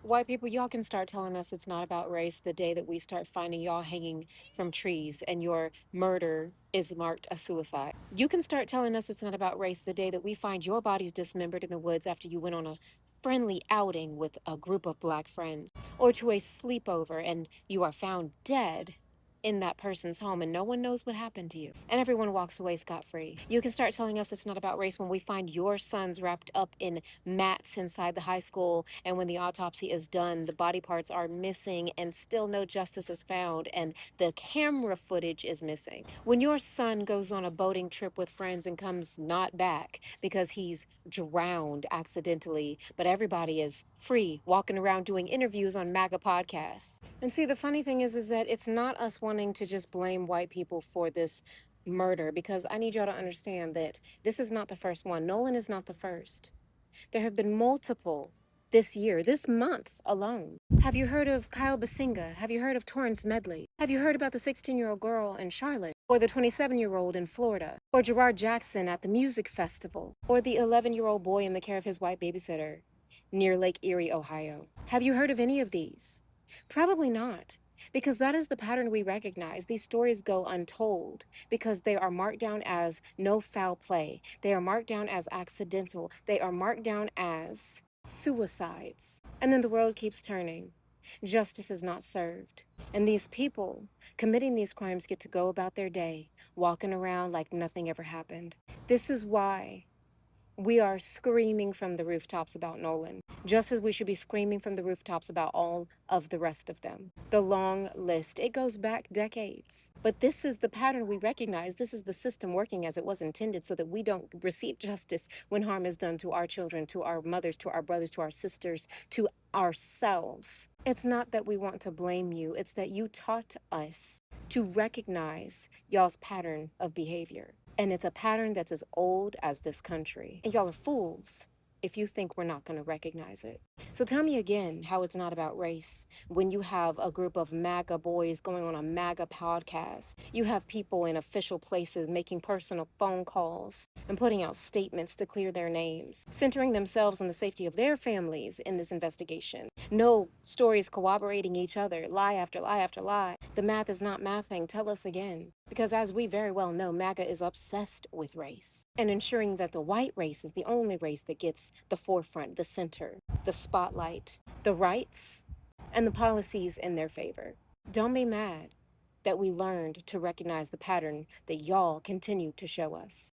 White people, y'all can start telling us it's not about race the day that we start finding y'all hanging from trees and your murder is marked a suicide. You can start telling us it's not about race the day that we find your bodies dismembered in the woods after you went on a friendly outing with a group of black friends, or to a sleepover and you are found dead in that person's home and no one knows what happened to you and everyone walks away scot-free. You can start telling us it's not about race when we find your sons wrapped up in mats inside the high school, and when the autopsy is done the body parts are missing and still no justice is found and the camera footage is missing. When your son goes on a boating trip with friends and comes not back because he's drowned accidentally, but everybody is free walking around doing interviews on MAGA podcasts. And see, the funny thing is that it's not us wanting to just blame white people for this murder, because I need y'all to understand that this is not the first one. Nolan is not the first. There have been multiple this year, this month alone. Have you heard of Kyle Basinga? Have you heard of Torrance Medley? Have you heard about the 16-year-old girl in Charlotte? Or the 27-year-old in Florida? Or Gerard Jackson at the music festival? Or the 11-year-old boy in the care of his white babysitter near Lake Erie, Ohio? Have you heard of any of these? Probably not. Because that is the pattern we recognize. These stories go untold because they are marked down as no foul play. They are marked down as accidental. They are marked down as suicides. And then the world keeps turning. Justice is not served. And these people committing these crimes get to go about their day, walking around like nothing ever happened. This is why we are screaming from the rooftops about Nolan, just as we should be screaming from the rooftops about all of the rest of them. The long list, it goes back decades. But this is the pattern we recognize. This is the system working as it was intended so that we don't receive justice when harm is done to our children, to our mothers, to our brothers, to our sisters, to ourselves. It's not that we want to blame you, it's that you taught us to recognize y'all's pattern of behavior. And it's a pattern that's as old as this country. And y'all are fools if you think we're not going to recognize it. So tell me again how it's not about race when you have a group of MAGA boys going on a MAGA podcast. You have people in official places making personal phone calls and putting out statements to clear their names, centering themselves on the safety of their families in this investigation. No stories corroborating each other, lie after lie after lie. The math is not mathing. Tell us again. Because as we very well know, MAGA is obsessed with race and ensuring that the white race is the only race that gets the forefront, the center, the spotlight, the rights, and the policies in their favor. Don't be mad that we learned to recognize the pattern that y'all continue to show us.